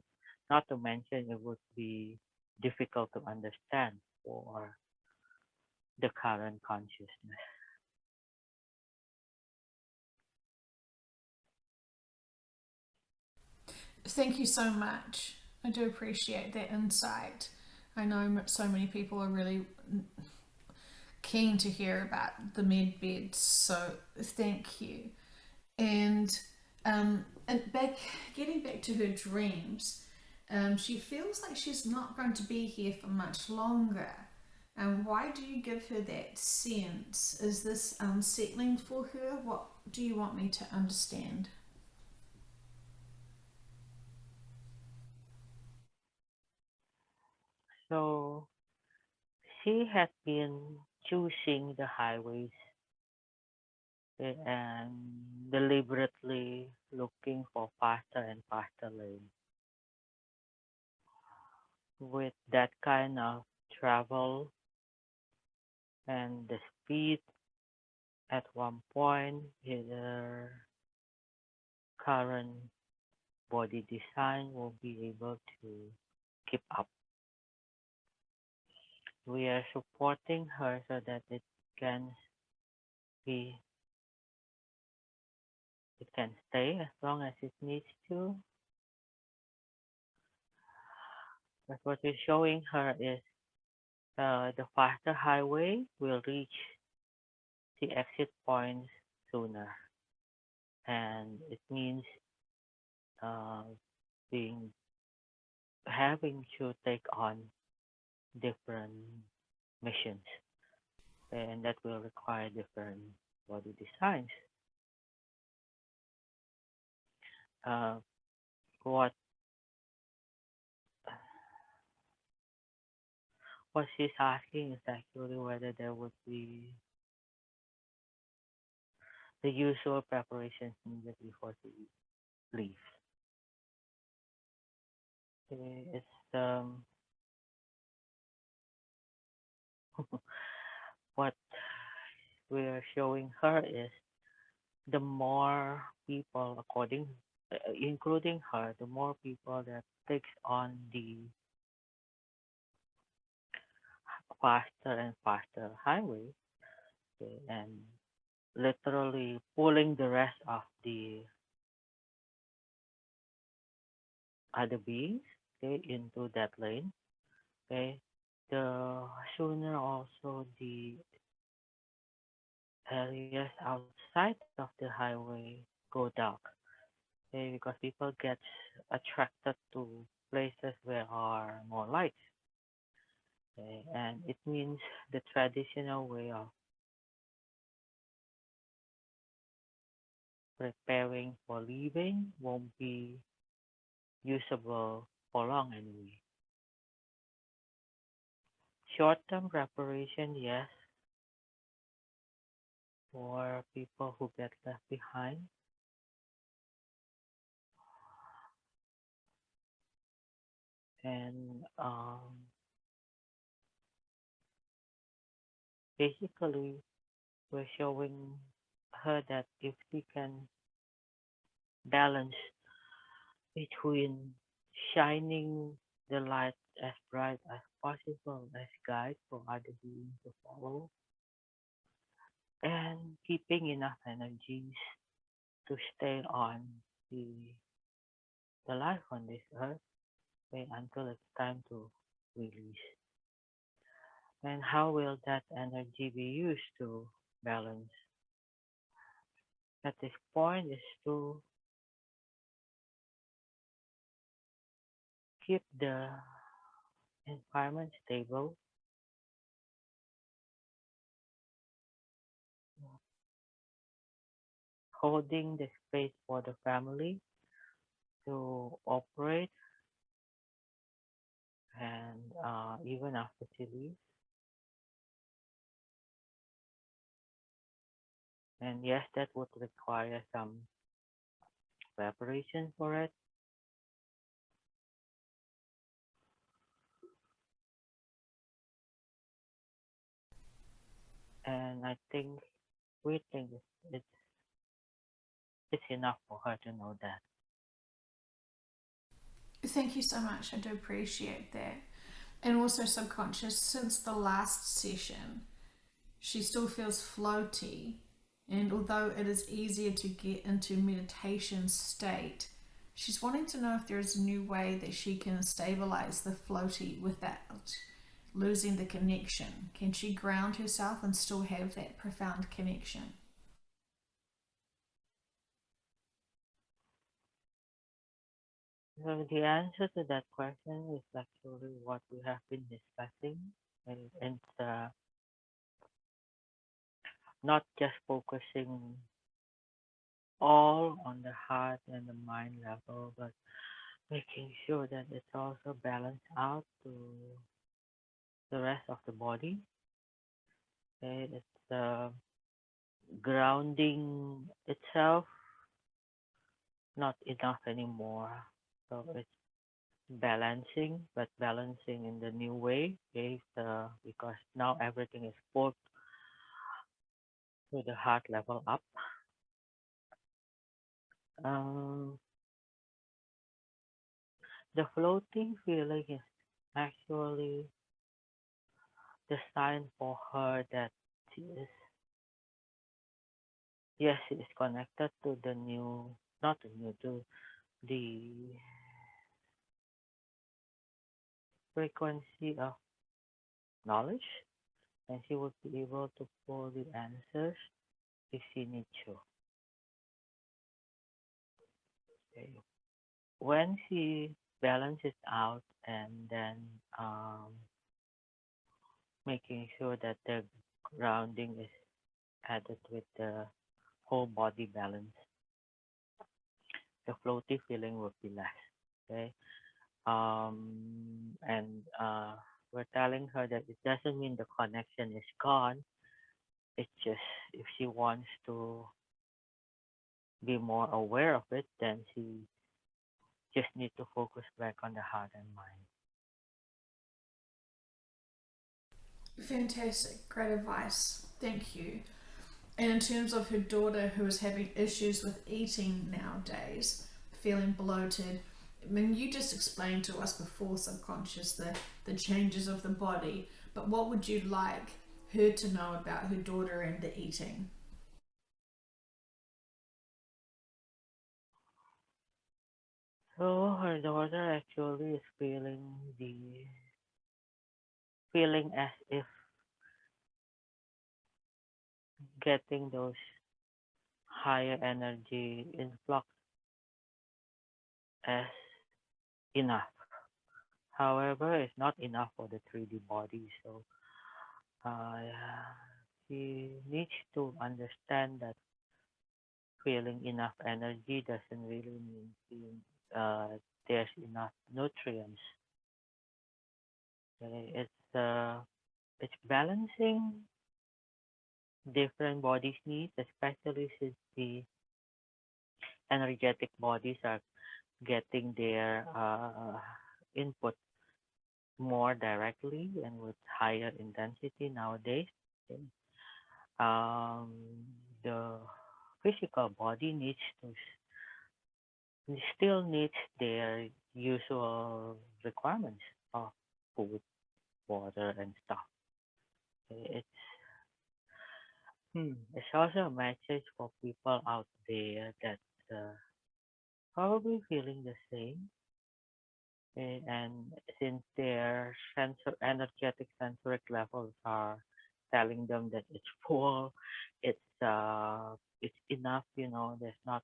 Not to mention, it would be difficult to understand for the current consciousness. Thank you so much. I do appreciate that insight. I know so many people are really keen to hear about the med beds, so thank you. And back, getting back to her dreams, she feels like she's not going to be here for much longer. And why do you give her that sense? Is this unsettling for her? What do you want me to understand? So she had been choosing the highways and deliberately looking for faster and faster lanes. With that kind of travel and the speed at one point, her current body design will be able to keep up. We are supporting her so that can be it can stay as long as it needs to. But what we're showing her is the faster highway will reach the exit points sooner, and it means uh, being having to take on different missions, and that will require different body designs. Uh, what what she's asking is actually whether there would be the usual preparations needed before she leaves. It's what we're showing her is the more people, including her, the more people that takes on the faster and faster highway, okay, and literally pulling the rest of the other beings, okay, into that lane, okay, the sooner also the areas outside of the highway go dark, okay, because people get attracted to places where are more lights, okay, and it means the traditional way of preparing for leaving won't be usable for long anyway. Short-term preparation, yes, for people who get left behind. And basically, we're showing her that if she can balance between shining the light as bright as possible as guide for other beings to follow and keeping enough energies to stay on the the life on this earth, okay, until it's time to release. And how will that energy be used to balance? At this point is to keep the environment stable, holding the space for the family to operate, and even after she leaves. And yes, that would require some preparation for it. And I think we think it's enough for her to know that. Thank you so much. I do appreciate that. And also, subconscious, since the last session, she still feels floaty. And although it is easier to get into meditation state, she's wanting to know if there is a new way that she can stabilize the floaty without losing the connection. Can she ground herself and still have that profound connection? So the answer to that question is actually what we have been discussing, and it's not just focusing all on the heart and the mind level, but making sure that it's also balanced out to the rest of the body. Okay? It's grounding itself not enough anymore. So it's balancing, but balancing in the new way. Okay? Because now everything is pulled to the heart level up. Um, the floating feeling is actually the sign for her that she is, yes, she is connected to the new, not the new, to the frequency of knowledge, and she would be able to pull the answers if she needs to. Okay. When she balances out and then making sure that the grounding is added with the whole body balance, the floaty feeling will be less. Okay. And we're telling her that it doesn't mean the connection is gone. It's just if she wants to be more aware of it, then she just needs to focus back on the heart and mind. Fantastic. Great advice. Thank you. And in terms of her daughter who is having issues with eating nowadays, feeling bloated, I mean, you just explained to us before, subconscious, the changes of the body, but what would you like her to know about her daughter and the eating? So her daughter actually is feeling as if getting those higher energy influx as enough. However, it's not enough for the 3D body, so uh, she needs to understand that feeling enough energy doesn't really mean uh, there's enough nutrients. Okay? It's balancing different bodies' needs, especially since the energetic bodies are getting their input more directly and with higher intensity nowadays. Okay? Um, the physical body still needs their usual requirements of food, water, and stuff. It's also a message for people out there that uh, probably feeling the same. And since their energetic sensoric levels are telling them that it's full, it's enough. There's not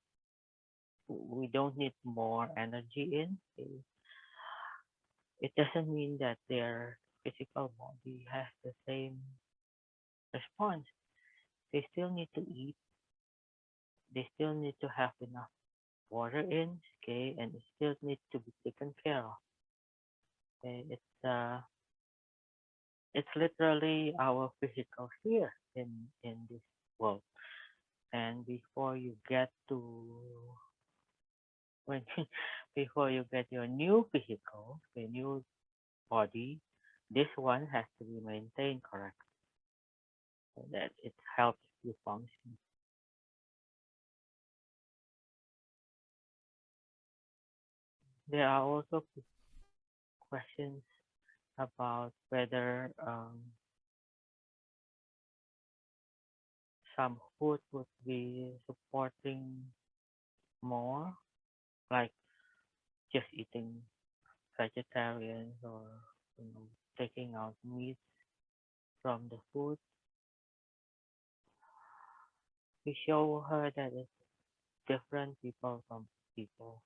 we don't need more energy in. It doesn't mean that their physical body has the same response. They still need to eat, they still need to have enough water in, okay, and it still needs to be taken care of. Okay, it's literally our physical here in this world. And before you get to when before you get your new vehicle, the new body, this one has to be maintained correctly so that it helps you function. There are also questions about whether some food would be supporting more, like just eating vegetarians or taking out meat from the food. We show her that it's different people from people.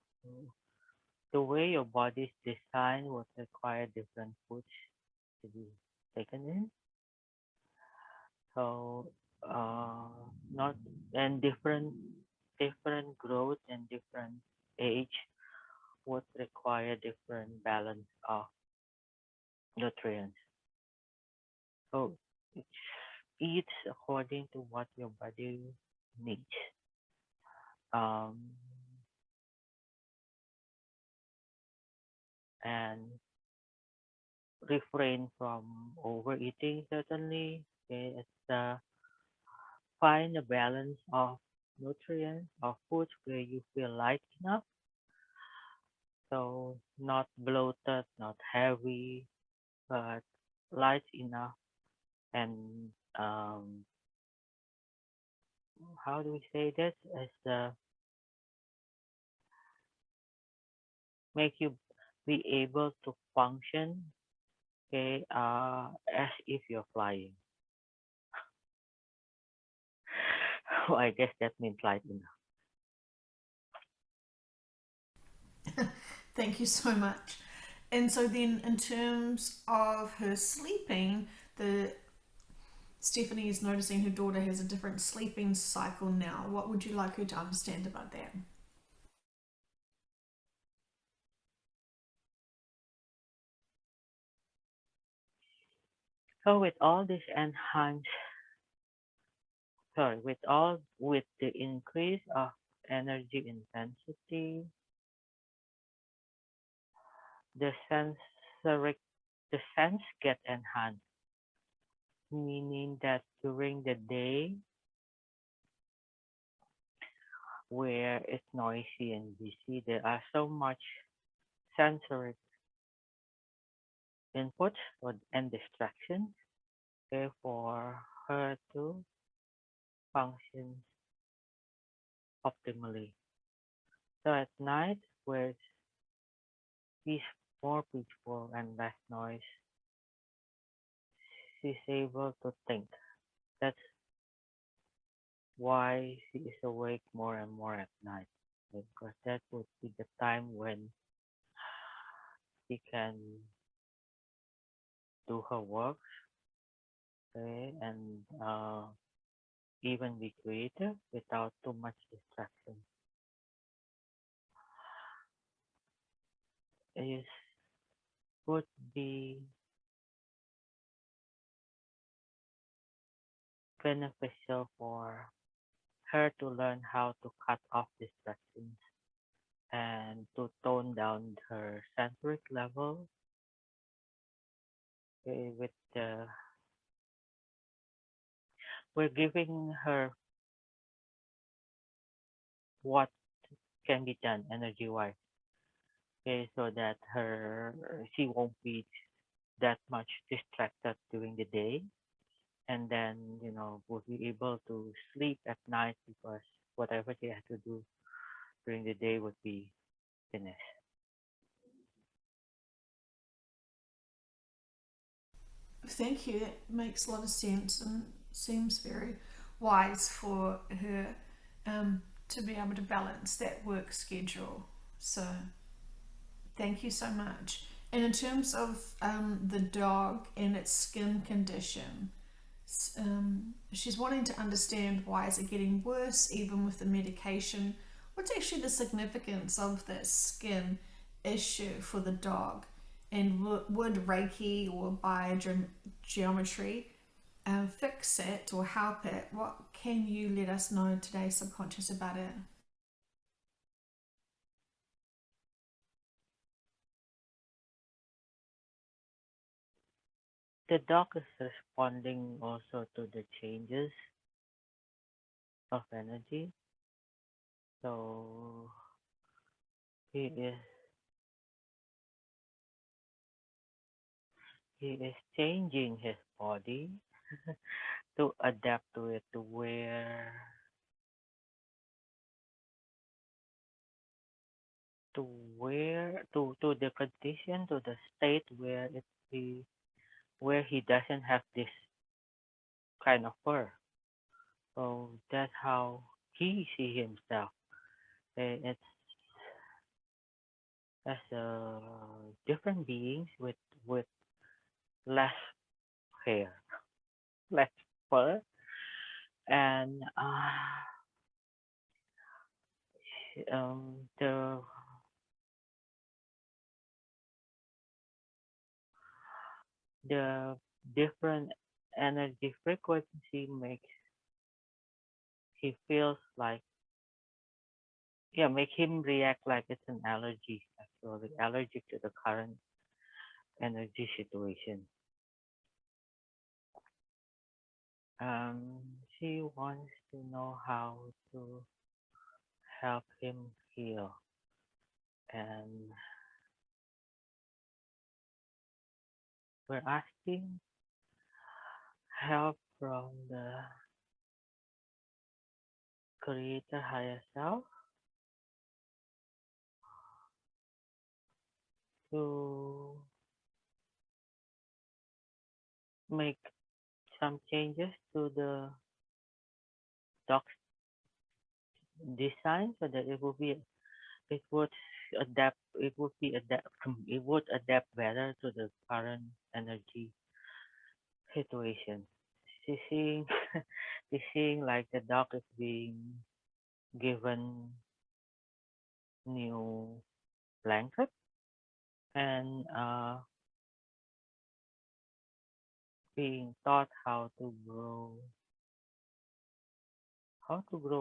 The way your body is designed would require different foods to be taken in. So not and different growth and different age would require different balance of nutrients. So it eats according to what your body needs. Um, and refrain from overeating certainly. Okay, it's find a balance of nutrients of foods where you feel light enough, so not bloated, not heavy, but light enough. And how do we say this? As make you be able to function, okay, as if you're flying. So I guess that means light enough. Thank you so much. And so then, in terms of her sleeping, the Stephanie is noticing her daughter has a different sleeping cycle now. What would you like her to understand about that? So with all this enhanced, sorry, with the increase of energy intensity, the sensoric, the sense get enhanced, meaning that during the day where it's noisy and busy, there are so much sensory inputs and distractions, okay, for her to function optimally. So at night, where it's more peaceful and less noise, she's able to think. That's why she is awake more and more at night, because that would be the time when she can do her work, okay, and even be creative without too much distraction. It would be beneficial for her to learn how to cut off distractions and to tone down her sensory level, with the we're giving her what can be done energy wise, okay, so that her she won't be that much distracted during the day, and then will be able to sleep at night because whatever she has to do during the day would be finished. Thank you. That makes a lot of sense and seems very wise for her to be able to balance that work schedule. So, thank you so much. And in terms of the dog and its skin condition, she's wanting to understand why is it getting worse even with the medication. What's actually the significance of this skin issue for the dog? And would Reiki or biogeometry fix it or help it? What can you let us know today, subconscious, about it? The dog is responding also to the changes of energy. So he is he is changing his body to adapt to it, to to the condition, to the state where he doesn't have this kind of fur. So that's how he see himself. It's as different beings with less hair, less fur, and the the different energy frequency makes he feels like, yeah, make him react like it's an allergy, actually allergic to the current energy situation. Um, she wants to know how to help him heal, and we're asking help from the creator higher self to make some changes to the dog's design so that it would it would adapt better to the current energy situation. She's seeing she's seeing like the dog is being given new blanket and being taught how to grow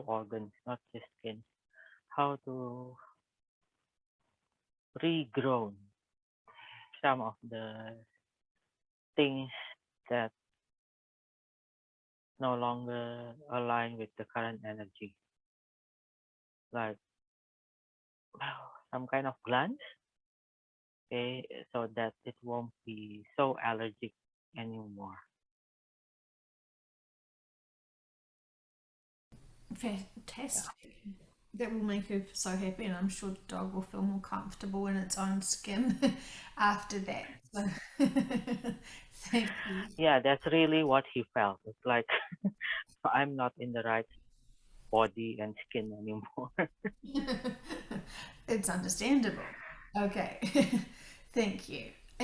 organs, not just skin, how to regrow some of the things that no longer align with the current energy, like some kind of glands, okay, so that it won't be so allergic anymore. Yeah. Fantastic. That will make her so happy, and I'm sure the dog will feel more comfortable in its own skin after that. So, thank you. Yeah, that's really what he felt. It's like I'm not in the right body and skin anymore. It's understandable. Okay. Thank you.